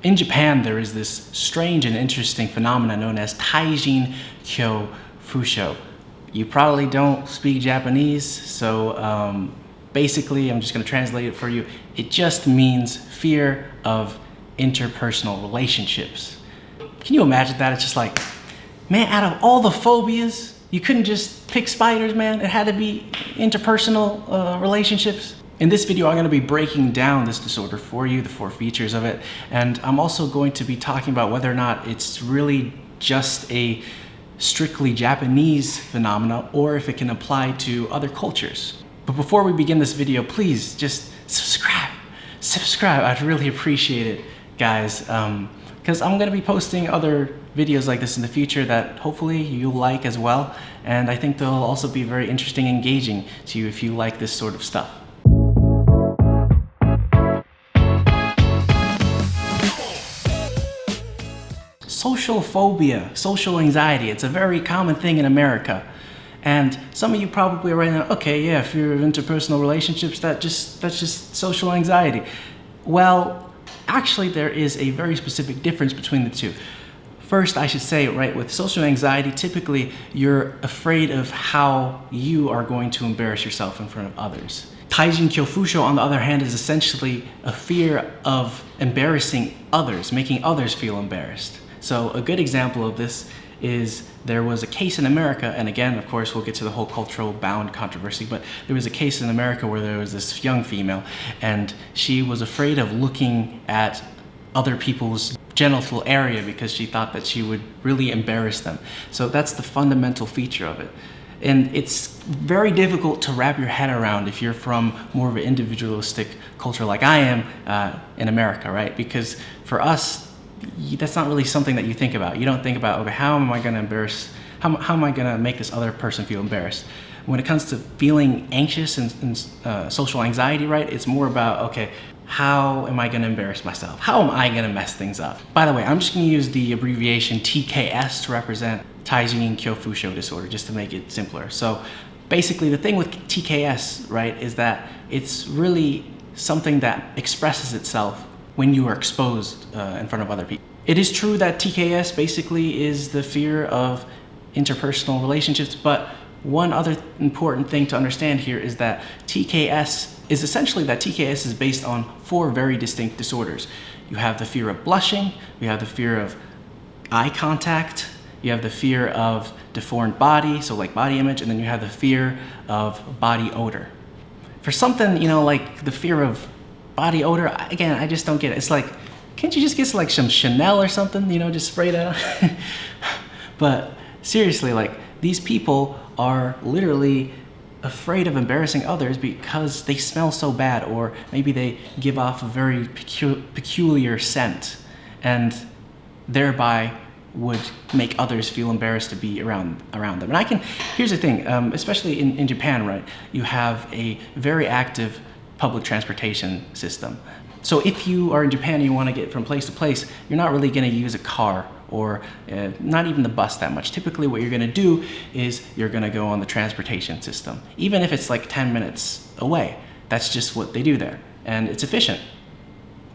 In Japan, there is this strange and interesting phenomenon known as Taijin Kyofusho. You probably don't speak Japanese, so basically, I'm just going to translate it for you. It just means fear of interpersonal relationships. Can you imagine that? It's just like, man, out of all the phobias, you couldn't just pick spiders, man. It had to be interpersonal relationships. In this video, I'm going to be breaking down this disorder for you, the 4 features of it, and I'm also going to be talking about whether or not it's really just a strictly Japanese phenomena or if it can apply to other cultures. But before we begin this video, please just subscribe. I'd really appreciate it, guys, because I'm going to be posting other videos like this in the future that hopefully you'll like as well, and I think they'll also be very interesting and engaging to you if you like this sort of stuff. Social phobia, social anxiety, it's a very common thing in America. And some of you probably are right now, okay, yeah, fear of interpersonal relationships, that's just social anxiety. Well, actually there is a very specific difference between the two. First, I should say, right, with social anxiety, typically you're afraid of how you are going to embarrass yourself in front of others. Taijin Kyofusho, on the other hand, is essentially a fear of embarrassing others, making others feel embarrassed. So a good example of this is there was a case in America, and again, of course, we'll get to the whole cultural bound controversy, but there was a case in America where there was this young female, and she was afraid of looking at other people's genital area because she thought that she would really embarrass them. So that's the fundamental feature of it. And it's very difficult to wrap your head around if you're from more of an individualistic culture like I am in America, right? Because for us, that's not really something that you think about. You don't think about, okay, how am I going to embarrass, how am I going to make this other person feel embarrassed? When it comes to feeling anxious and social anxiety, right, it's more about, okay, how am I going to embarrass myself? How am I going to mess things up? By the way, I'm just going to use the abbreviation TKS to represent Taijin Kyofusho disorder, just to make it simpler. So basically the thing with TKS, right, is that it's really something that expresses itself when you are exposed in front of other people. It is true that TKS basically is the fear of interpersonal relationships, but one other important thing to understand here is that TKS is based on 4 very distinct disorders. You have the fear of blushing, you have the fear of eye contact, you have the fear of deformed body, so like body image, and then you have the fear of body odor. For something, you know, like the fear of body odor, again, I just don't get it. It's like, can't you just get like some Chanel or something, you know, just spray that on? But seriously, like, these people are literally afraid of embarrassing others because they smell so bad, or maybe they give off a very peculiar scent, and thereby would make others feel embarrassed to be around them. And here's the thing, especially in Japan, right, you have a very active public transportation system. So if you are in Japan and you want to get from place to place, you're not really going to use a car or not even the bus that much. Typically what you're going to do is you're going to go on the transportation system, even if it's like 10 minutes away. That's just what they do there, and it's efficient.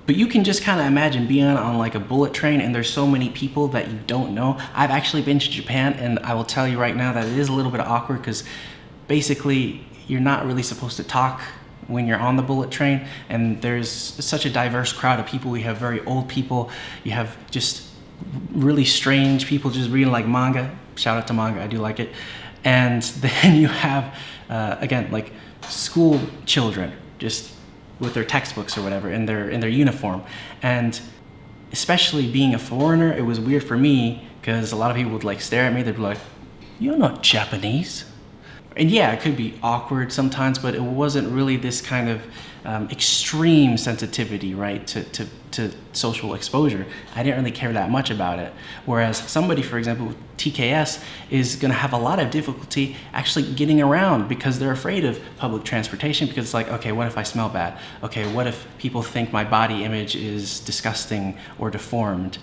But you can just kind of imagine being on like a bullet train and there's so many people that you don't know. I've actually been to Japan, and I will tell you right now that it is a little bit awkward because basically you're not really supposed to talk when you're on the bullet train, and there's such a diverse crowd of people. You have very old people, you have just really strange people just reading like manga. Shout out to manga, I do like it. And then you have, again, like school children just with their textbooks or whatever in their uniform. And especially being a foreigner, it was weird for me because a lot of people would like stare at me. They'd be like, "You're not Japanese." And yeah, it could be awkward sometimes, but it wasn't really this kind of extreme sensitivity, right, to social exposure. I didn't really care that much about it. Whereas somebody, for example, with TKS is going to have a lot of difficulty actually getting around because they're afraid of public transportation, because it's like, okay, what if I smell bad? Okay, what if people think my body image is disgusting or deformed?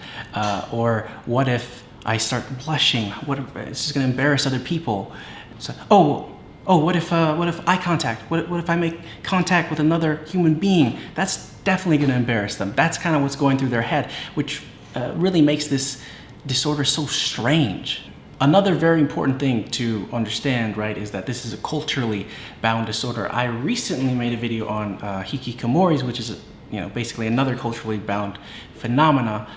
Or what if I start blushing? What if it's just going to embarrass other people? So, what if eye contact? What if I make contact with another human being? That's definitely going to embarrass them. That's kind of what's going through their head, which really makes this disorder so strange. Another very important thing to understand, right, is that this is a culturally bound disorder. I recently made a video on hikikomoris, which is basically another culturally bound phenomena,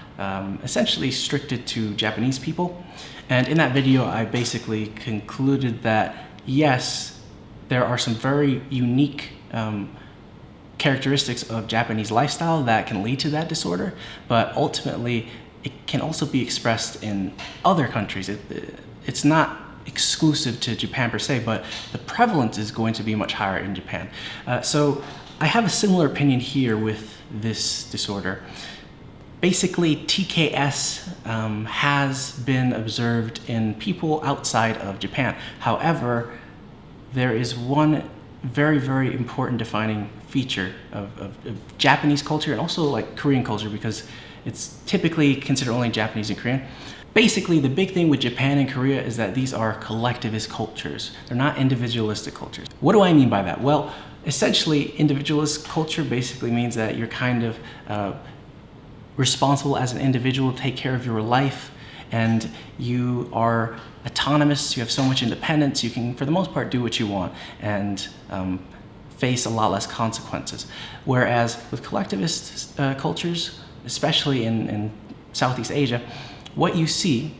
essentially restricted to Japanese people. And in that video, I basically concluded that yes, there are some very unique characteristics of Japanese lifestyle that can lead to that disorder, but ultimately it can also be expressed in other countries. It's not exclusive to Japan per se, but the prevalence is going to be much higher in Japan. So I have a similar opinion here with this disorder. Basically, TKS has been observed in people outside of Japan. However, there is one very, very important defining feature of Japanese culture and also like Korean culture, because it's typically considered only Japanese and Korean. Basically, the big thing with Japan and Korea is that these are collectivist cultures. They're not individualistic cultures. What do I mean by that? Well, essentially, individualist culture basically means that you're kind of responsible as an individual to take care of your life, and you are autonomous, you have so much independence, you can, for the most part, do what you want and face a lot less consequences. Whereas with collectivist cultures, especially in Southeast Asia, what you see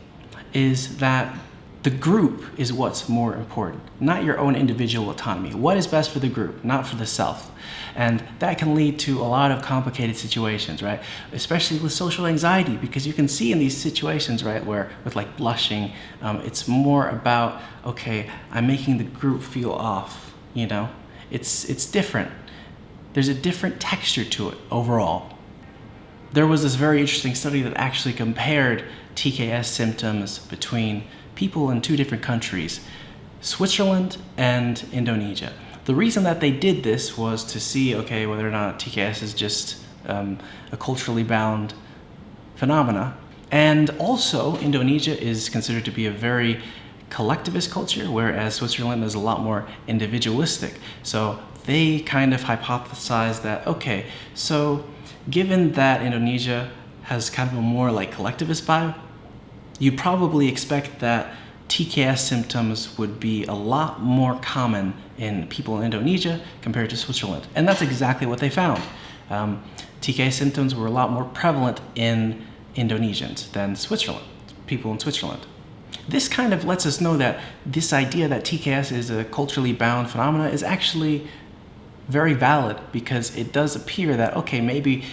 is that the group is what's more important, not your own individual autonomy. What is best for the group, not for the self? And that can lead to a lot of complicated situations, right? Especially with social anxiety, because you can see in these situations, right, where with like blushing, it's more about, okay, I'm making the group feel off, It's different. There's a different texture to it overall. There was this very interesting study that actually compared TKS symptoms between people in two different countries, Switzerland and Indonesia. The reason that they did this was to see, okay, whether or not TKS is just a culturally bound phenomena. And also, Indonesia is considered to be a very collectivist culture, whereas Switzerland is a lot more individualistic. So they kind of hypothesized that, okay, so given that Indonesia has kind of a more like collectivist vibe, you probably expect that TKS symptoms would be a lot more common in people in Indonesia compared to Switzerland. And that's exactly what they found. TKS symptoms were a lot more prevalent in Indonesians than Switzerland, people in Switzerland. This kind of lets us know that this idea that TKS is a culturally bound phenomena is actually very valid, because it does appear that, okay, maybe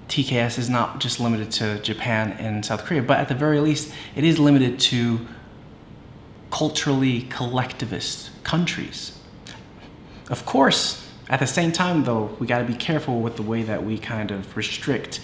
TKS is not just limited to Japan and South Korea, but at the very least, it is limited to culturally collectivist countries. Of course, at the same time, though, we got to be careful with the way that we kind of restrict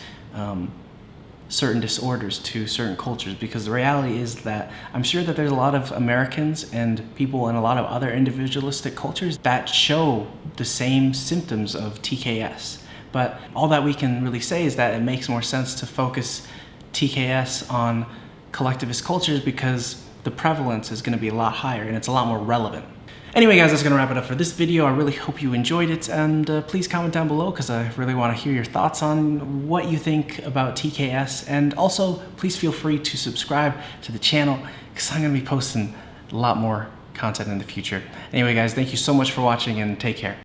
certain disorders to certain cultures, because the reality is that I'm sure that there's a lot of Americans and people in a lot of other individualistic cultures that show the same symptoms of TKS. But all that we can really say is that it makes more sense to focus TKS on collectivist cultures, because the prevalence is going to be a lot higher and it's a lot more relevant. Anyway, guys, that's going to wrap it up for this video. I really hope you enjoyed it, and please comment down below, because I really want to hear your thoughts on what you think about TKS. And also, please feel free to subscribe to the channel, because I'm going to be posting a lot more content in the future. Anyway, guys, thank you so much for watching, and take care.